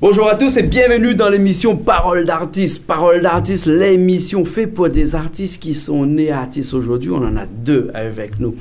Bonjour à tous et bienvenue dans l'émission Parole d'artistes. Parole d'artistes, l'émission faite pour des artistes qui sont nés artistes aujourd'hui. On en a deux avec nous.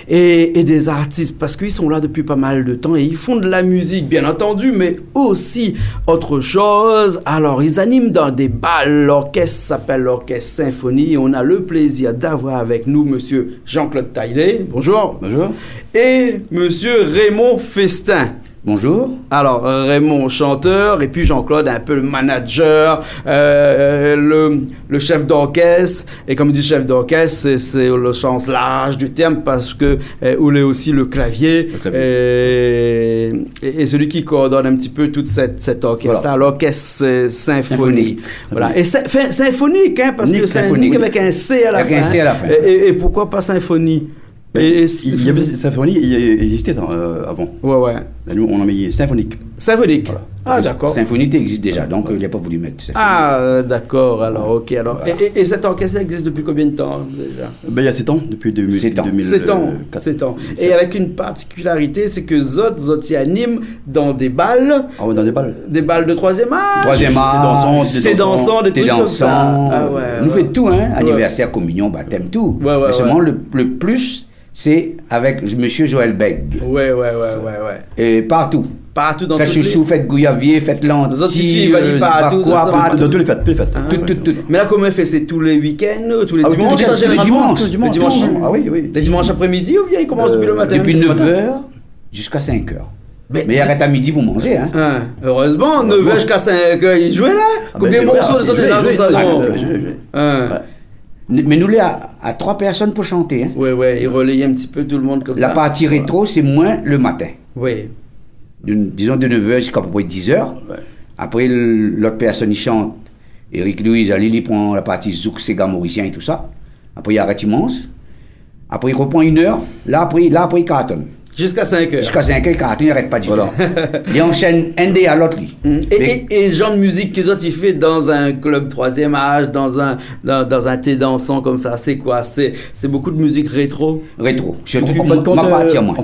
Et des artistes parce qu'ils sont là depuis pas mal de temps et ils font de la musique, bien entendu, mais aussi autre chose. Alors, ils animent dans des bals. L'orchestre s'appelle l'Orchestre Symphonie. Et on a le plaisir d'avoir avec nous Monsieur Jean-Claude Taillet. Bonjour. Bonjour. Et Monsieur Raymond Festin. Bonjour. Alors, Raymond, chanteur, et puis Jean-Claude, un peu le manager, le chef d'orchestre. Et comme dit chef d'orchestre, c'est le sens large du terme parce que il est aussi le clavier. Et celui qui coordonne un petit peu toute cette orchestre, voilà. L'orchestre Symphonie. Voilà. Et symphonique, hein, parce que symphonique avec un C à la fin. Avec un C à la fin. Et pourquoi pas symphonie? Il y avait symphonie, il existait avant. Ouais. Là, nous, on a mis symphonique. Symphonique. Voilà. Ah, d'accord. Symphonique existe déjà, donc il n'a pas voulu mettre symphonique. Ah, d'accord. Alors, ok. Alors, voilà. Et cet orchestre existe depuis combien de temps déjà? Il y a 7 ans, depuis 2004. 7 ans. Et avec une particularité, c'est que Zot y anime dans des balles. Ah ouais, dans des balles. Des balles de troisième âge. Des dansants, des trucs comme ça. Ah ouais. Nous fait tout, hein. Anniversaire, communion, baptême, tout. Mais seulement le plus, c'est avec Monsieur Joël Beg. Ouais. Et partout. Partout dans faites chouchou, faites gouyavier, faites lentilles, partout. Dans toutes les fêtes. Tout. Mais là, comment elle fait? C'est tous les week-ends, tous les dimanches? Les dimanches. Ah oui. Les dimanches après-midi ou bien ils commencent depuis le matin? Depuis 9h jusqu'à 5h. Mais il arrête à midi pour manger, hein. Heureusement, 9h jusqu'à 5h, ils jouaient là? Combien de morceaux les autres Mais nous, là, à 3 personnes pour chanter, hein. Ouais, ils relayaient un petit peu tout le monde comme ça. La partie rétro, c'est moins le matin. Oui. Disons de 9h jusqu'à peu près 10h. Ouais. Après, l'autre personne, il chante. Eric Louise, il prend la partie zouk, sega, mauricien et tout ça. Après, il arrête, il mange. Après, il reprend 1 heure. Là, après, il cartonne. Jusqu'à 5h. Jusqu'à 5h, il cartonne, il n'arrête pas du tout. Il enchaîne un dé à l'autre, lui. Et genre de musique qu'ils ont fait dans un club troisième âge, dans un thé dansant comme ça, c'est quoi? C'est beaucoup de musique rétro? Rétro. En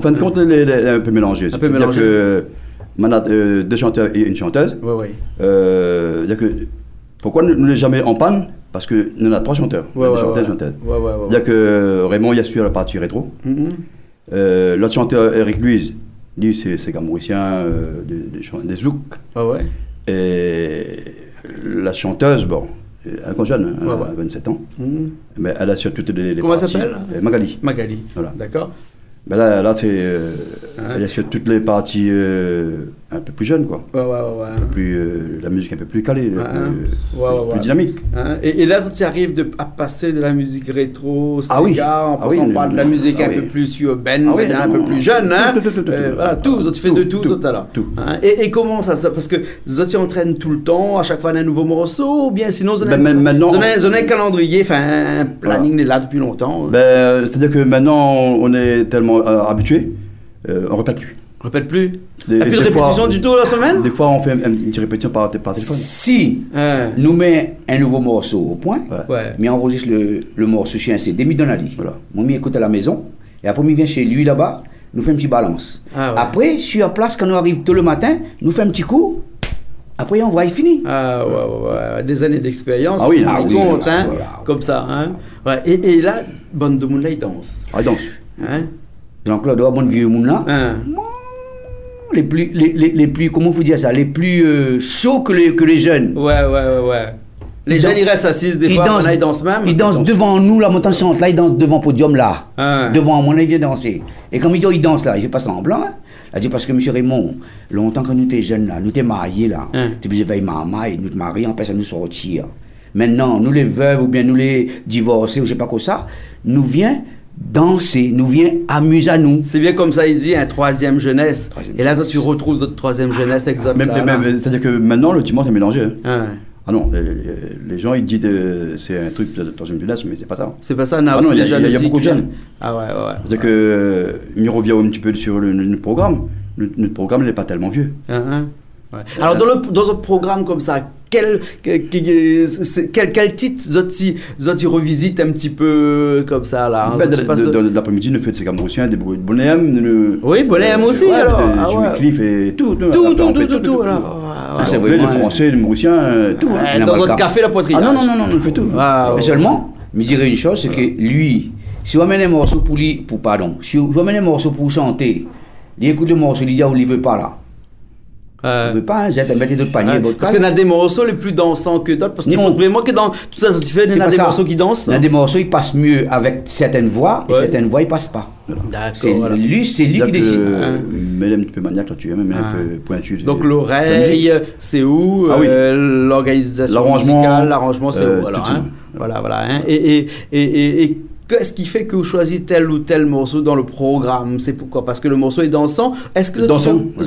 fin de compte, un peu mélangé. Un peu mélangé. Maintenant, 2 chanteurs et une chanteuse. Oui. Pourquoi nous ne jamais en panne? Parce que nous avons 3 chanteurs. Chanteuses. C'est-à-dire que Raymond, il a su la partie rétro. L'autre chanteur, Eric Louise, lui, c'est mauricien, des zouk. Et la chanteuse, elle est jeune, elle a 27 ans. Mais elle assure toutes les Comment parties. Comment elle s'appelle? Magali. Voilà. D'accord. Ben là c'est elle assure toutes les parties un peu plus jeunes, quoi. Un peu plus, la musique un peu plus calée, plus dynamique. Et là, ça t'arrive à passer de la musique rétro, en passant par de la musique un peu plus urbaine, un peu plus jeune, hein. Voilà, tout, tu fais de tout, là. Et comment ça, parce que tu entraînes tout le temps, à chaque fois un nouveau morceau, ou bien sinon, vous avez un calendrier, un planning là depuis longtemps. C'est-à-dire que maintenant, on est tellement habitué, on ne répète plus. Répète plus. Plus de répétition du tout la semaine? Des fois, on fait une petite répétition par téléphone. Si nous met un nouveau morceau au point, mais enregistre le morceau sur un CD, mis dans la lit. Voilà. Moi, je écoute à la maison, et après, je viens chez lui là-bas, nous fait un petit balance. Après, sur place, quand nous arrive tôt le matin, nous fait un petit coup. Après, on voit, il finit. Des années d'expérience. Comme ça. Hein. Et là, bande de monde là, il danse. Il danse. Jean-Claude, bon vieux monde là. Les plus, comment vous dire ça, les plus chauds que les jeunes. Ouais. Les jeunes, ils restent assis des fois, ils dansent même. Ils dansent devant nous, la montagne chante là, ils dansent devant le podium là. Devant moi, ils viennent danser. Et comme ils dansent là, ils ne font pas semblant. Elle dit parce que M. Raymond, longtemps que nous étions jeunes là, nous étions mariés là, tu veux veiller maman et nous te marier, on peut nous sortir. Maintenant, nous les veuves ou bien nous les divorcés ou je ne sais pas quoi ça, nous vient danser, nous vient amuser à nous. C'est bien comme ça, il dit, troisième jeunesse. Et là, tu retrouves notre troisième jeunesse exactement. C'est-à-dire que maintenant, le dimanche est mélangé. Ah non, les gens ils disent c'est un truc de troisième jeunesse, mais c'est pas ça. C'est pas ça, il y a beaucoup de jeunes. C'est-à-dire que il revient un petit peu sur le programme. Notre programme n'est pas tellement vieux. Alors dans un programme comme ça, quel titre Zoti revisite un petit peu comme ça là? L'après-midi, nous faisons des Camerounais, des Bonhème. Oui, Bonhème aussi alors. Jimmy Cliff et tout. Tout. C'est vrai, le français, le mauricien, tout. Dans votre café, la poitrine. Ah non, on fait tout. Mais seulement, je dirais une chose, c'est que lui, si on amène un morceau si on amène un morceau pour chanter, il écoute le morceau, il dit, on ne veut pas là. On ne veut pas, j'ai mettre d'autres paniers. Parce qu'il y a des morceaux les plus dansants que d'autres, parce qu'il faut vraiment que dans tout ça, il y a des morceaux qui dansent. Il y a des morceaux, ils passent mieux avec certaines voix, et certaines voix, ils ne passent pas. D'accord. Lui qui décide. Mais elle est un petit peu maniaque là-dessus, même un peu pointu. Donc l'oreille, c'est où l'organisation musicale, l'arrangement, c'est où alors, voilà. Et qu'est-ce qui fait que vous choisissez tel ou tel morceau dans le programme? C'est pourquoi? Parce que le morceau est dansant. Est-ce que ça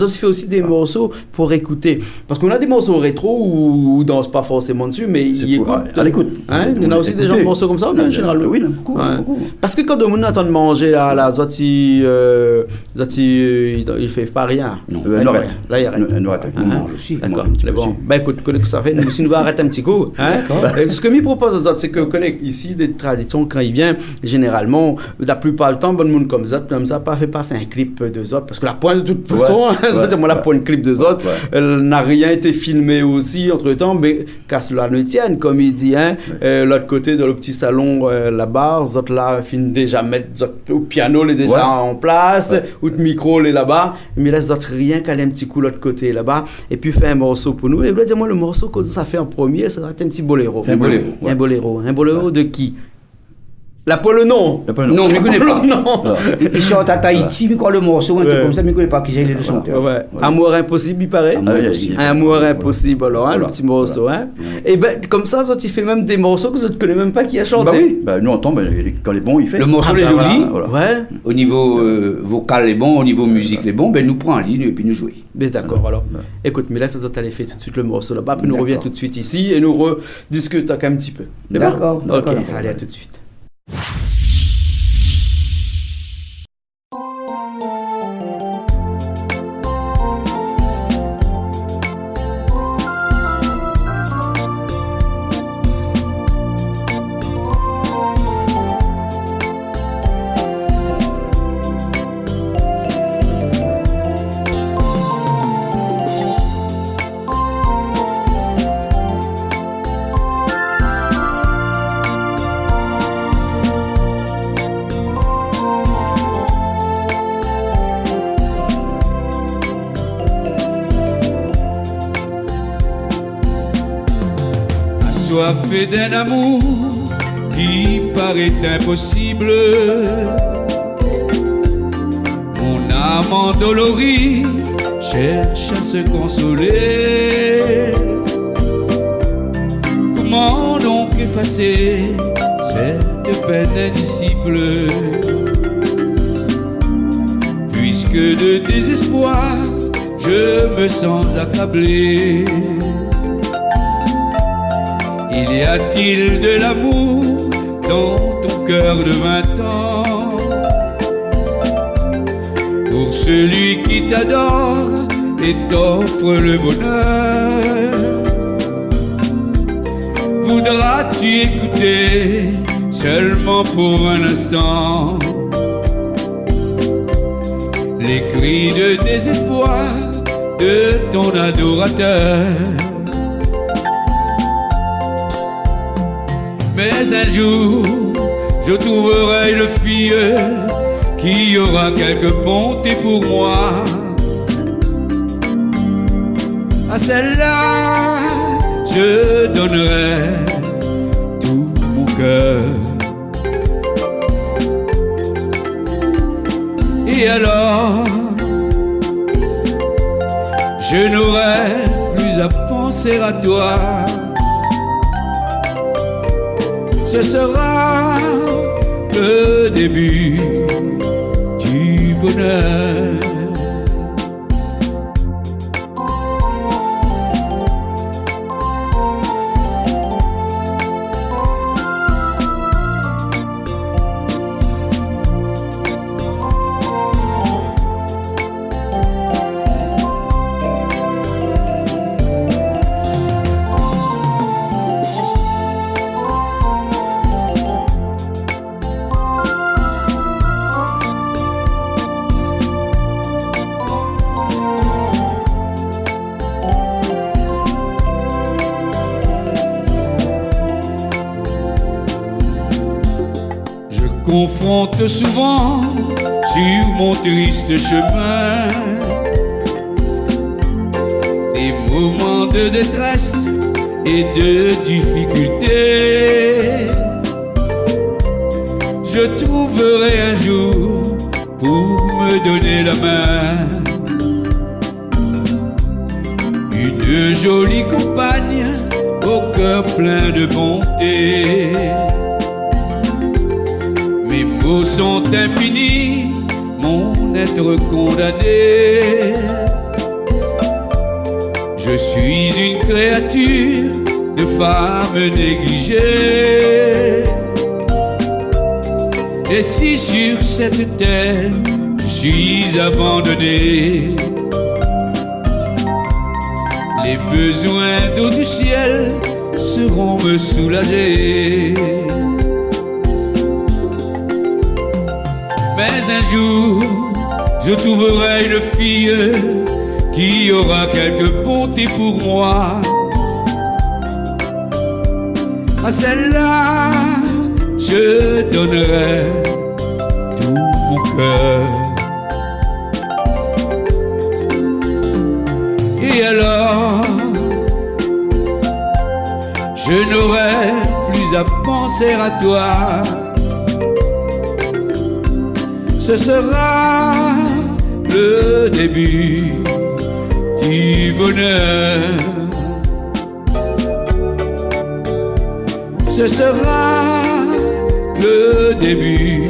fait aussi des morceaux pour écouter? Parce qu'on a des morceaux rétro où on ne danse pas forcément dessus, mais ils écoutent. À l'écoute. Il y en a aussi des gens de morceaux comme ça, en général. Oui, beaucoup. Parce que quand on attend de manger, là, il ne fait pas rien. Non, elle arrête. Là, il arrête. Elle arrête. Elle mange aussi. D'accord. Bon. Écoute, connais que ça fait. Nous aussi, nous va arrêter un petit coup. Ce que je propose, c'est que connais ici des traditions quand il vient. Généralement, la plupart du temps, bon monde comme ça, pas fait passer un clip de Zot, parce que la pointe de toute façon, la pointe clip de Zot, elle n'a rien été filmé aussi entre temps, mais qu'à cela ne tienne, comme il dit, l'autre côté de le petit salon là-bas, Zot là finit déjà mettre Zot au piano, il est déjà en place, ou le micro il est là-bas, mais là Zot rien qu'à aller un petit coup l'autre côté là-bas, et puis fait un morceau pour nous. Et là, dis-moi, le morceau que ça fait en premier, ça va être un petit boléro. Un boléro. Un boléro de qui? Non, je ne connais pas. Il chante à Tahiti, mais quand le morceau, un truc comme ça, je ne connais pas qui j'ai le chanteur. Amour impossible, il paraît. Amour impossible, alors, le petit morceau. Et ben, comme ça, tu fais même des morceaux que je ne connais même pas qui a chanté. Nous, on entend, quand il est bon, il fait. Le morceau est joli. Au niveau vocal, est bon. Au niveau musique, est bon. Ben, nous prenons en ligne et puis nous jouons. D'accord, alors. Écoute, mais là, ça doit aller faire tout de suite le morceau là-bas. Puis nous revient tout de suite ici et nous rediscutons un petit peu. D'accord. Ok, allez, à tout de suite. Fait d'un amour qui paraît impossible, mon âme endolorie cherche à se consoler. Comment donc effacer cette peine indicible, puisque de désespoir je me sens accablé? Y a-t-il de l'amour dans ton cœur de 20 ans pour celui qui t'adore et t'offre le bonheur? Voudras-tu écouter seulement pour un instant les cris de désespoir de ton adorateur? Mais un jour, je trouverai une fille qui aura quelque bonté pour moi. À celle-là, je donnerai tout mon cœur. Et alors, je n'aurai plus à penser à toi. Ce sera le début du bonheur. confronte souvent sur mon triste chemin. Des moments de détresse et de difficulté. Je trouverai un jour pour me donner la main une jolie compagne au cœur plein de bonté. Mes mots sont infinis, mon être condamné. Je suis une créature de femme négligée. Et si sur cette terre je suis abandonné, les besoins d'eau du ciel seront me soulager. Mais un jour, je trouverai une fille qui aura quelque bonté pour moi. À celle-là, je donnerai tout mon cœur. Et alors, je n'aurai plus à penser à toi. Ce sera le début du bonheur. Ce sera le début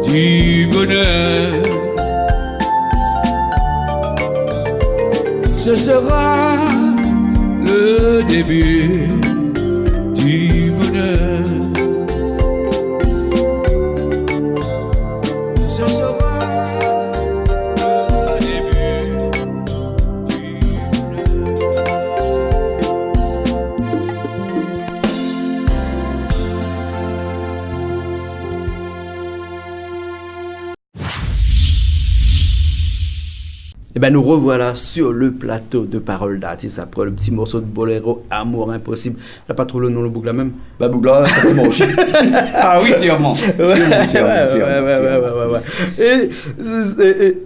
du bonheur. Ce sera le début du bonheur. Ce sera le début du bonheur. Eh ben nous revoilà sur le plateau de Paroles d'Artistes après le petit morceau de boléro Amour Impossible. T'as pas trop le nom, le Bougla même? Bah Bougla, c'est moi aussi. Ah oui, sûrement.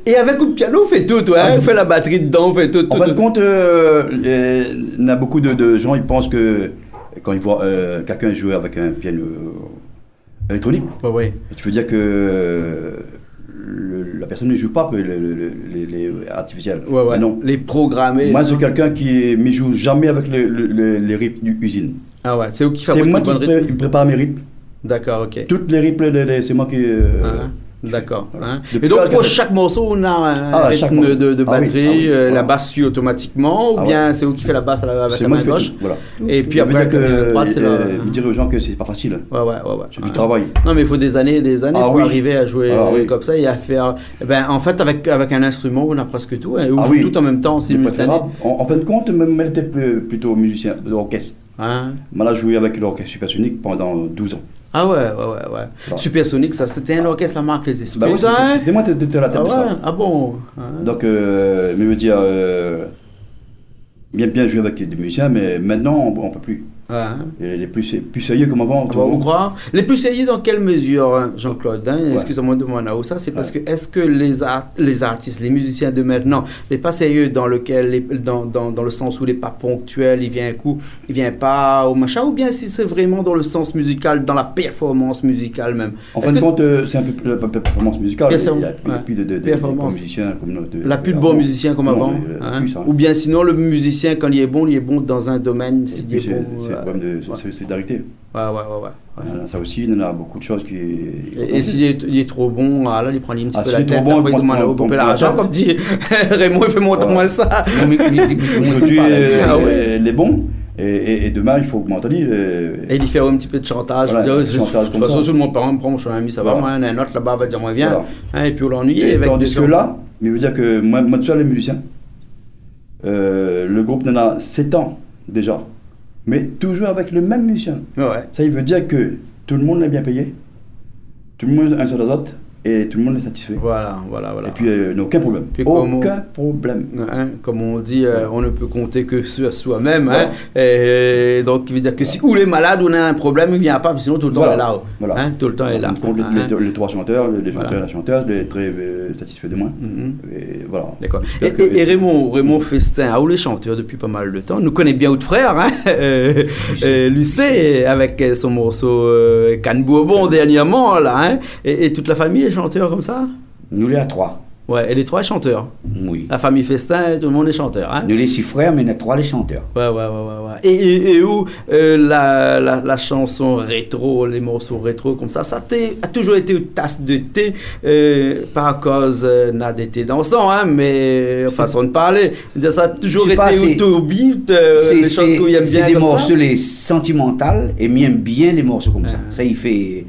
Et avec le piano, on fait tout, toi. On fait la batterie dedans, on fait tout. En fin de compte, il y a beaucoup de gens, ils pensent que quand ils voient quelqu'un jouer avec un piano électronique, tu veux dire que la personne ne joue pas que les artificiels. Non. Les programmés. Moi, c'est quelqu'un qui ne joue jamais avec les rythmes d'usine. Ah ouais, c'est eux qui fabriquent les bonnes rythmes. Il prépare mes rythmes. D'accord, ok. Toutes les rythmes, c'est moi qui... D'accord. Hein. Et donc pour chaque morceau, on a un rythme de batterie, la basse suit automatiquement, ou bien c'est vous qui fait la basse avec la main gauche. Voilà. Et puis après, la droite, c'est là. Je dirais aux gens que c'est pas facile. Ouais. C'est du travail. Non, mais il faut des années et des années pour arriver à jouer comme ça et à faire. En fait, avec un instrument, on a presque tout. Hein, on joue tout en même temps, simultanément. En fin de compte, même elle était plutôt musicien d'orchestre. Moi, là, j'ai joué avec l'orchestre Supersonique pendant 12 ans. Ah ouais. Supersonique, ça, c'était un orchestre, la marque Les Esprits. Bah oui, c'était moi qui étais à la tête de ça. Ah bon. Donc, mais je veux dire, bien jouer avec des musiciens, mais maintenant, on ne peut plus. Et les plus sérieux comme avant. On croit. Les plus sérieux dans quelle mesure, Jean-Claude? Excusez-moi de demander ça. C'est parce que est-ce que les artistes, les musiciens de maintenant, les pas sérieux dans le sens où les pas ponctuels, il vient un coup, il vient pas au machin, ou bien si c'est vraiment dans le sens musical, dans la performance musicale même. En fin de compte, c'est un peu la performance musicale. Il n'y a plus de bons musiciens comme nous. Il n'y a plus de bons musiciens comme avant. Ou bien sinon, le musicien, quand il est bon dans un domaine. S'il est bon. Problème de solidarité. Ouais. Ça aussi, il y en a beaucoup de choses qui... Et s'il est trop bon, là, il prend une petite peu la tête, bon, après il demande à pomper l'argent, comme dit Raymond, il fait monter moins ça. Aujourd'hui, les bons, et demain, il faut augmenter. Et il fait un petit peu de chantage. De toute façon, tout le monde prend mon ami, ça va, moi, un autre là-bas va dire, moi, viens. Et puis on l'ennuie. Tandis que là, mais veut dire que moi, tout ça, les musiciens, le groupe en a 7 ans déjà. Mais toujours avec le même musicien. Ça, il veut dire que tout le monde est bien payé. Tout le monde est un seul aux autres. et tout le monde est satisfait. Voilà. Et puis, aucun problème. Aucun problème. Comme on dit, on ne peut compter que sur soi-même. Hein, et donc, il veut dire que si ou les malades, on a un problème, il ne vient pas, sinon tout le temps est là. Voilà. Hein, tout le temps est là. Les trois chanteurs, les chanteurs et la chanteuse, les très satisfaits de moi. Et voilà. D'accord. Et Raymond Festin, où les chanteurs depuis pas mal de temps, nous connaît bien autre frère, hein, Lucé, avec son morceau Canne Bourbon dernièrement, là, hein, et toute la famille est chanteur comme ça? Nous les à 3. Ouais, et les 3 chanteurs. Oui. La famille Festin, tout le monde est chanteur. Hein? Nous les 6 frères, mais il y en a 3 les chanteurs. Ouais. Et où la chanson rétro, les morceaux rétro comme ça a toujours été une tasse de thé, pas à cause n'a d'été dansant, hein, mais façon de parler. Ça a toujours été autobeat, les choses qu'on aime bien. C'est des morceaux les sentimentales, et même bien les morceaux comme ça. Ça, il fait...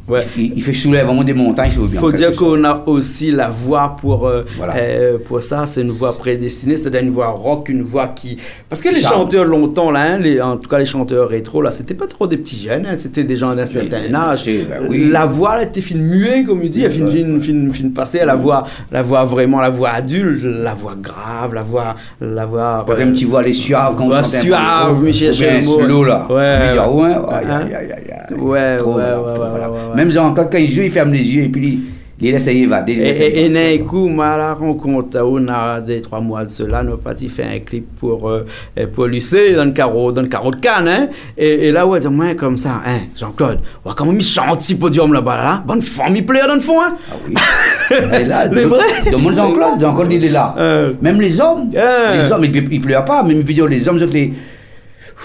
Ouais. Il fait soulève vraiment des montagnes. Il faut dire qu'on a aussi la voix pour ça. C'est une voix prédestinée, c'est-à-dire une voix rock, une voix qui... Parce que les chanteurs longtemps, là, en tout cas les chanteurs rétro, là, c'était pas trop des petits jeunes, hein, c'était des gens d'un certain âge. La voix, là, était fine muet, comme il dit, elle fine passée à la voix vraiment, la voix adulte, la voix grave, la voix... Un petit voix les suaves, quand on chantait suave, Michel Chelmot. Slow, là. Ouais. Même Jean-Claude, quand il joue, il ferme les yeux et puis il laisse évader. Et d'un coup, à la rencontre, on a 3 mois de cela, nous avons fait un clip pour Lucé dans le carreau de Cannes. Hein? Et là, ouais, moi, comme ça, hein, Jean-Claude, ouais, comment il chante si podium là-bas, là? Bonne forme, il plaît dans le fond. Hein? Ah oui. Et là, demande Jean-Claude, il est là. Même les hommes, il pleure pas, même vidéo, les hommes, les.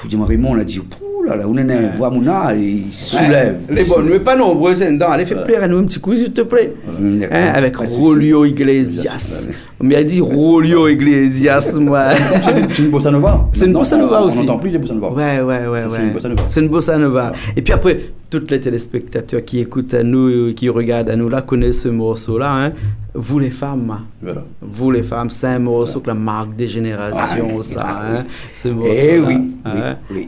Dis-moi, Raymond, on a dit. Là, on a une voix mouna, il soulève. Les bonnes, mais pas nombreux, c'est dedans. Allez, fais plaire à nous un petit coup, s'il te plaît. Avec Rolio Iglesias. Mais elle dit Rolio Iglesias, moi. C'est une bossa nova. C'est une bossa nova aussi. On n'entend plus des bossa nova. Ouais. C'est une bossa nova. C'est une bossa nova. Et puis après, tous les téléspectateurs qui écoutent à nous, qui regardent à nous, là, connaissent ce morceau-là. Hein. Vous les femmes, voilà. Vous les femmes, c'est un morceau que la marque des générations, ça, hein, ce morceau. Oui.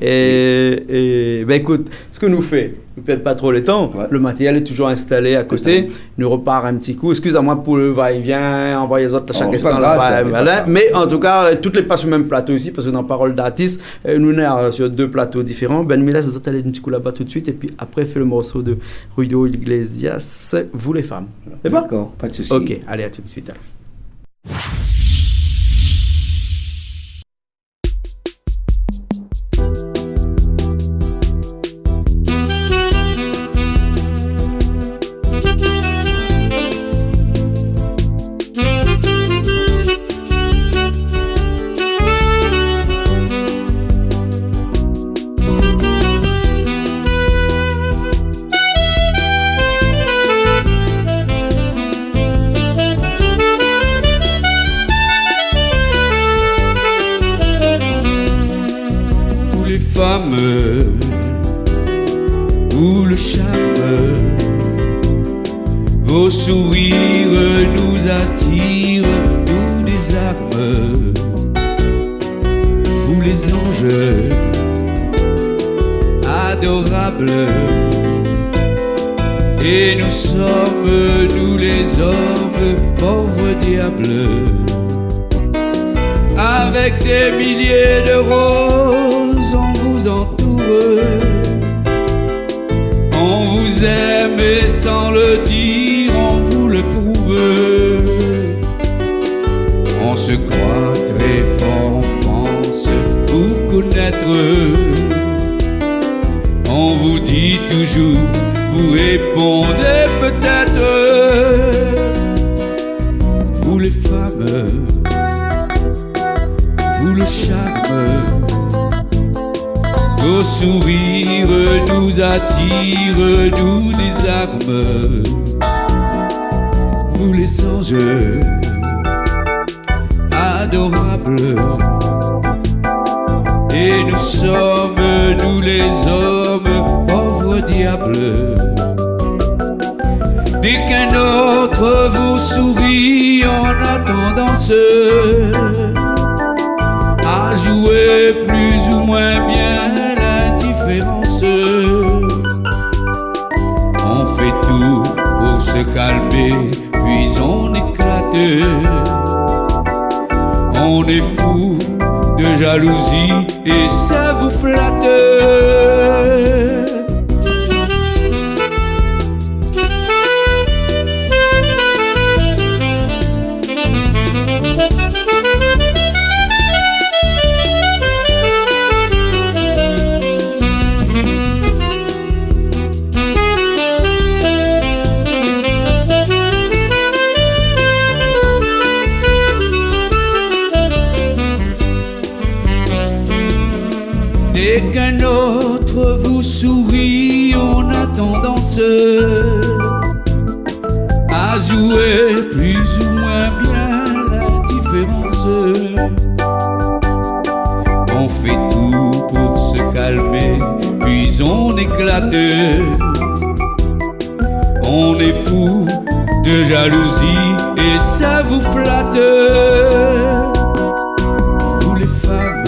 Et ben écoute, ce que nous fait, nous perdons pas trop le temps. Le matériel est toujours installé à côté. Nous repart un petit coup. Excusez-moi pour le va-et-vient, envoyer les autres à chaque instant là. Mais en tout cas, toutes les pas sur le même plateau ici, parce que dans Parole d'artiste, nous sommes sur 2 plateaux différents. Ben Milas, les autres allaient un petit coup là-bas tout de suite, et puis après fait le morceau de Julio Iglesias, Vous les femmes. C'est bon? D'accord, pas de souci. Ok, allez, à tout de suite alors. Où le charme, vos sourires nous attirent, nous désarment. Vous les anges, adorables, et nous sommes, nous les hommes, pauvres diables, avec des milliers de roses on vous entoure. On vous aime et sans le dire, on vous le prouve. On se croit très fort, on pense vous connaître. On vous dit toujours, vous répondez peut-être. Vous les femmes, vous le charme, vos sourires nous attirent, nous désarment. Vous les anges, adorables, et nous sommes, nous les hommes, pauvres diables. Dès qu'un autre vous sourit, on a tendance à jouer plus ou moins bien l'indifférence. On fait tout pour calmer, puis on éclate. On est fou de jalousie et ça vous flatte. Dès qu'un autre vous sourit, on a tendance à jouer plus ou moins bien la différence. On fait tout pour se calmer, puis on éclate. On est fou de jalousie et ça vous flatte. Vous les femmes,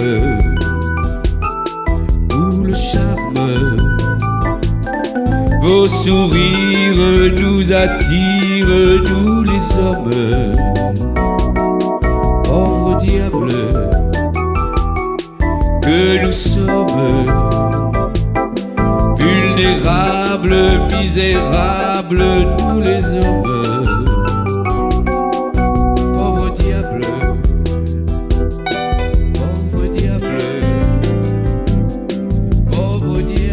vos sourires nous attirent, nous les hommes. Pauvres diables que nous sommes, vulnérables, misérables, nous les hommes. Pauvres diables, pauvres diables, pauvres diables.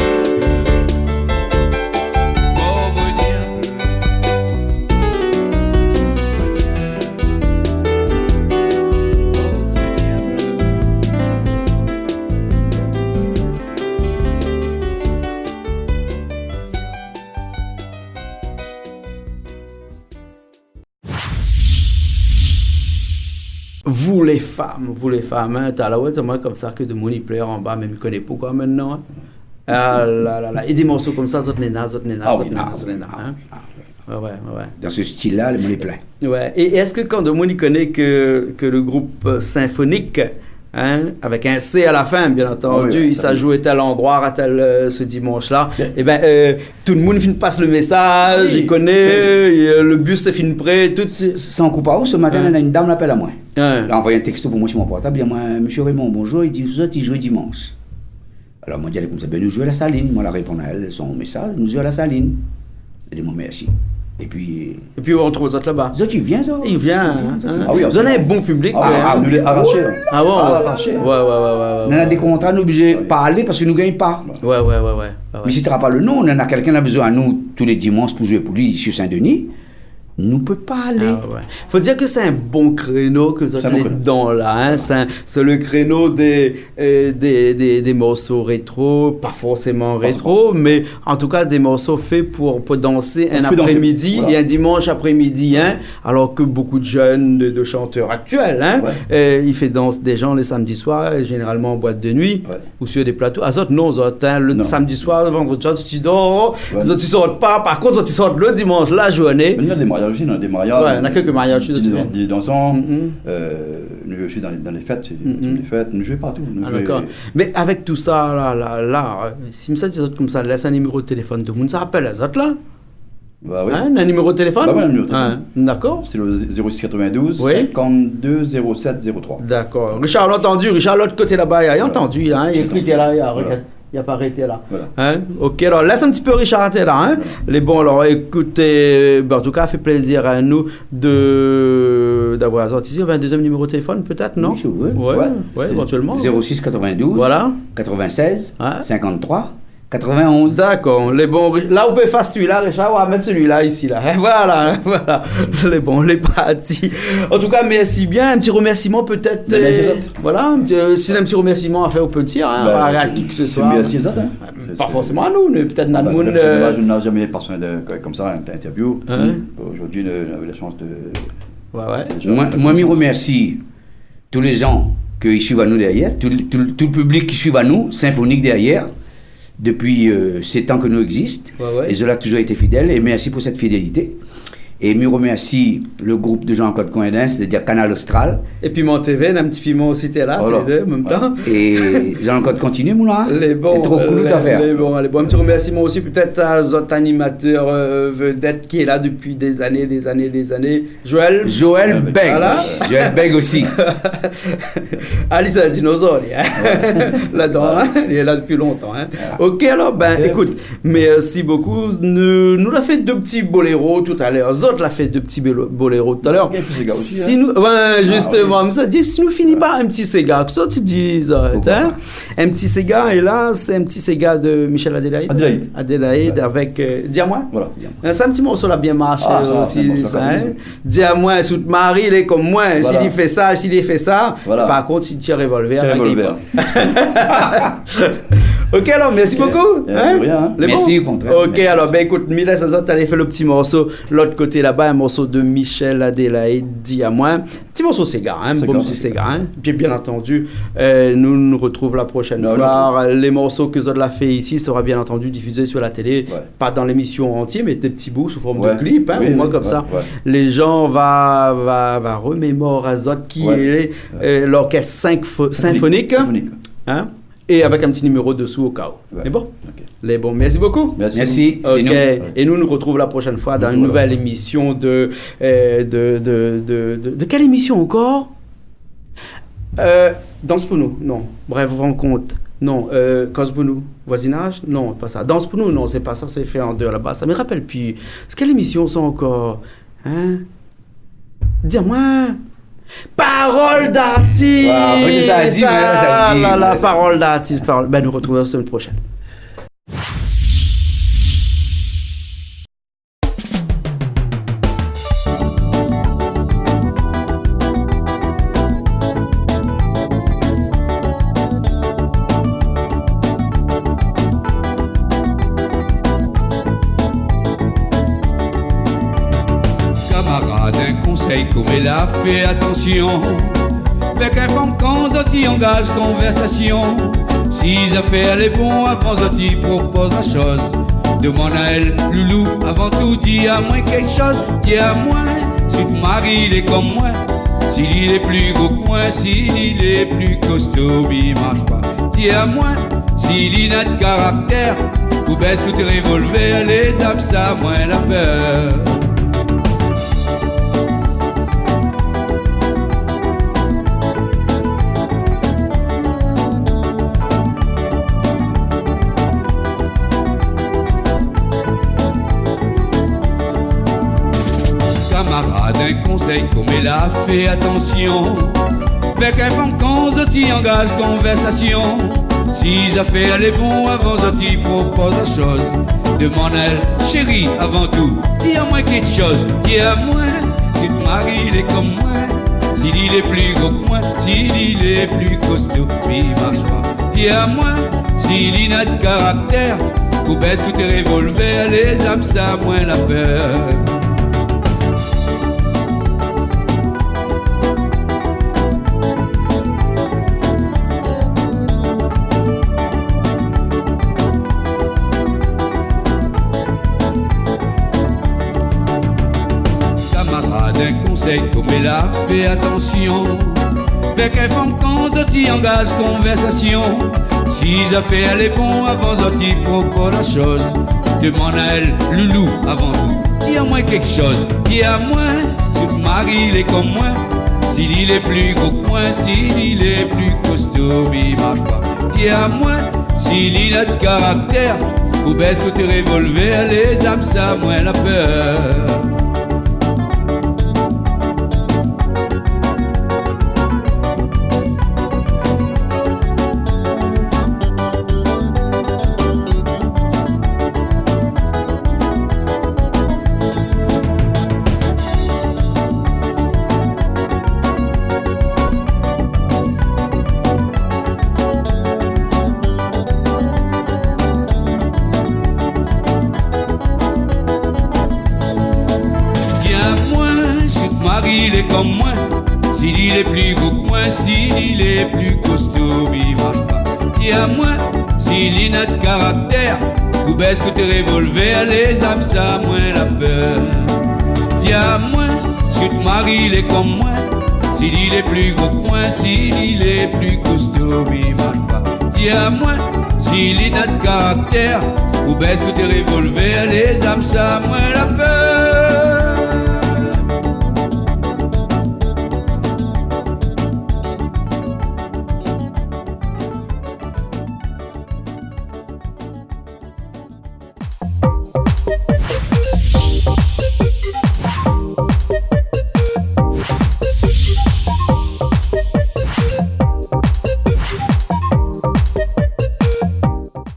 Vous les femmes, hein, t'as la ouais, c'est moi comme ça que de money player en bas, mais je ne connais pas quoi maintenant. Hein. Ah là là là, et des morceaux comme ça, zot nena. Hein. Ouais. Dans ce style-là, le money plein. Ouais, et est-ce que quand de money connaît que le groupe symphonique, hein, avec un C à la fin, bien entendu, il s'est joué tel endroit à tel ce dimanche-là. Et ben tout le monde passe le message, il connaît, le bus est fini prêt, tout. Sans coup pas où ce matin, une dame l'appelle à moi. Elle a envoyé un texto pour moi sur mon portable. Il dit, monsieur Raymond, bonjour. Il dit, vous autres, ils jouent dimanche. Alors moi, je dis, comme ça, nous jouons à la Saline. Moi, elle répond à elle, son message, nous jouons à la Saline. Elle dit, merci. Et puis on retrouve les autres là-bas. Les autres, ils viennent, ça. Ils viennent. Ah oui, vous avez un bon public. Nous les arrachés. Ah bon? Arrachés. Ouais. On a des contrats, nous obligés de parler parce que nous ne gagnons pas. Ouais. Mais si tu n'as pas le nom, on a quelqu'un qui a besoin à nous tous les dimanches pour jouer pour lui sur Saint-Denis. Nous ne peut pas aller. Faut dire que c'est un bon créneau que vous avez dedans là. Hein? C'est le créneau des morceaux rétro, pas forcément rétro, mais en tout cas des morceaux faits pour danser un après-midi et un dimanche après-midi. Hein? Alors que beaucoup de jeunes, de chanteurs actuels, hein? Ils font danser des gens le samedi soir, généralement en boîte de nuit ou sur des plateaux. Ah, autres, non, le samedi soir, le vendredi soir, tu dors, les autres ils sortent pas. Par contre, ils sortent le dimanche, la journée. On a des mariages. Ouais, on a quelques mariages. Des dansants. Nous jouons dans les fêtes. Nous jouons partout. D'accord. Mais avec tout ça, là, si me dit comme ça, laisse un numéro de téléphone. Tout le monde s'appelle les autres là. Bah oui. Un numéro de téléphone? Bah oui, un numéro de téléphone. D'accord. C'est le 0692 52 07 03. D'accord. Richard l'a entendu. Richard, l'autre côté là-bas, il a entendu. Il a cliqué là, il n'a pas arrêté là. Voilà. Hein? Ok, alors laisse un petit peu Richard arrêter là. Hein? Les bons, alors écoutez, en tout cas, fait plaisir à nous d'avoir sorti un deuxième numéro de téléphone, peut-être, non? Oui, si vous voulez. Ouais, éventuellement. 06 92 voilà. 96 53 91. D'accord, les bons. Là, on peut faire celui-là, Richard, on va mettre celui-là ici, là. Voilà. Les bons, les partis. En tout cas, merci bien. Un petit remerciement, peut-être. Voilà, si un petit remerciement à faire aux petits, hein, à qui que ce soit. Merci aux autres, hein. Pas forcément à nous, mais peut-être à nous. Je n'ai jamais personne comme ça, une interview. Aujourd'hui, on avait la chance de. Ouais. Moi, je remercie tous les gens qui suivent à nous derrière, tout le public qui suit à nous, symphonique derrière. Depuis 7 ans que nous existons, et cela a toujours été fidèle, et merci pour cette fidélité. Et je remercie le groupe de Jean-Claude Coindin, c'est-à-dire Canal Austral. Et Piment TV, un petit piment aussi, t'es là, voilà. C'est les deux en même temps. Et Jean-Claude continue, moulin. Les bons. C'est trop cool à faire. Les bons. Un petit remerciement aussi peut-être à notre animateur vedette qui est là depuis des années. Joël Beg. Voilà. Joël Beg aussi. Alice c'est un dinosaure, là-dedans, hein. Il est là depuis longtemps. Hein. Voilà. Ok, alors, écoute, merci beaucoup. Nous l'a fait 2 petits boléros tout à l'heure. Zot l'a fait 2 petits boléros tout à l'heure. Si nous, justement, ça dit, si nous finissons par un petit Sega, que ça tu dis, hein? Un petit Sega, et là, c'est un petit Sega de Michel Adélaïde avec Dis-à-moi. Voilà. C'est un petit morceau là bien marché aussi. Dis-à-moi, sous Marie, il est comme moi. Voilà. S'il fait ça, voilà. Par contre, s'il tire revolver, Ok, alors, merci beaucoup. Merci, au contraire. Ok, merci. Alors, écoute, Mila Sazot, t'allais faire le petit morceau, l'autre côté là-bas, un morceau de Michel Adélaïde, Dis-à-moi. Petit morceau Sega, bon petit Sega. Puis, bien entendu, nous retrouvons la prochaine fois. Les morceaux que Zod l'a fait ici sera bien entendu diffusés sur la télé, pas dans l'émission entière, mais des petits bouts sous forme de clip, au moins comme ça. Les gens va remémorer Zod qui est l'orchestre symphonique. Hein? Et avec un petit numéro dessous au cas où. Mais bon, les bons. Merci beaucoup. Merci. Okay. Nous. Et nous retrouvons la prochaine fois dans une nouvelle émission de quelle émission encore? Danse pour nous. Non. Bref, rencontre. Non. Cause pour nous. Voisinage. Non, pas ça. Danse pour nous. Non, c'est pas ça. C'est fait en 2 là-bas. Ça me rappelle plus. C'est quelle émission ça encore? Hein? Dis-moi. Parole d'artiste. Parole d'artiste. Nous retrouvons la semaine prochaine. Comme elle a fait attention, avec un femme quand Zoti engage conversation. Si affaires les bons avant Zoti propose la chose, demande à elle, loulou, avant tout dis à moi quelque chose. Dis à moi, si ton mari il est comme moi, s'il est plus gros que moi, s'il est plus costaud, il marche pas. Dis à moi, s'il n'a de caractère, ou baisse que tes revolvers, les âmes ça moins la peur. Un conseil comme elle a fait attention, avec un femme quand Zoti engage conversation. Si affaires les bons avant Zoti propose la chose, demande à elle, chérie, avant tout, dis à moi quelque chose. Dis à moi, si ton mari il est comme moi, s'il est plus gros que moi, s'il est plus costaud, il marche pas. Dis à moi, s'il n'a de caractère, ou baisse que tes revolvers, les âmes ça moins la peur. Comme elle a fait attention, avec un femme quand Zoti engage conversation. Si affaires les bons avant Zoti propose la chose, demande à elle, loulou, avant tout, dis à moi quelque chose. Dis à moi, si ton mari il est comme moi, s'il est plus gros que moi, s'il est plus costaud, il marche pas. Dis à moi, s'il a de caractère, ou baisse que tes revolvers, les âmes ça moins la peur. Il est comme moi, s'il est plus gros que moi, s'il est plus costaud, il marche pas. Dis à moi, s'il n'a de caractère, ou baisse que tes revolvers, les âmes ça moins la peur. Dis Tiens, moi, si tu maries, il est comme moi. S'il il est plus gros que moi, s'il il est plus costaud, il marche pas. Tiens, moi, s'il est notre caractère, ou baisse que tes revolvers, les âmes, ça, moi, la peur.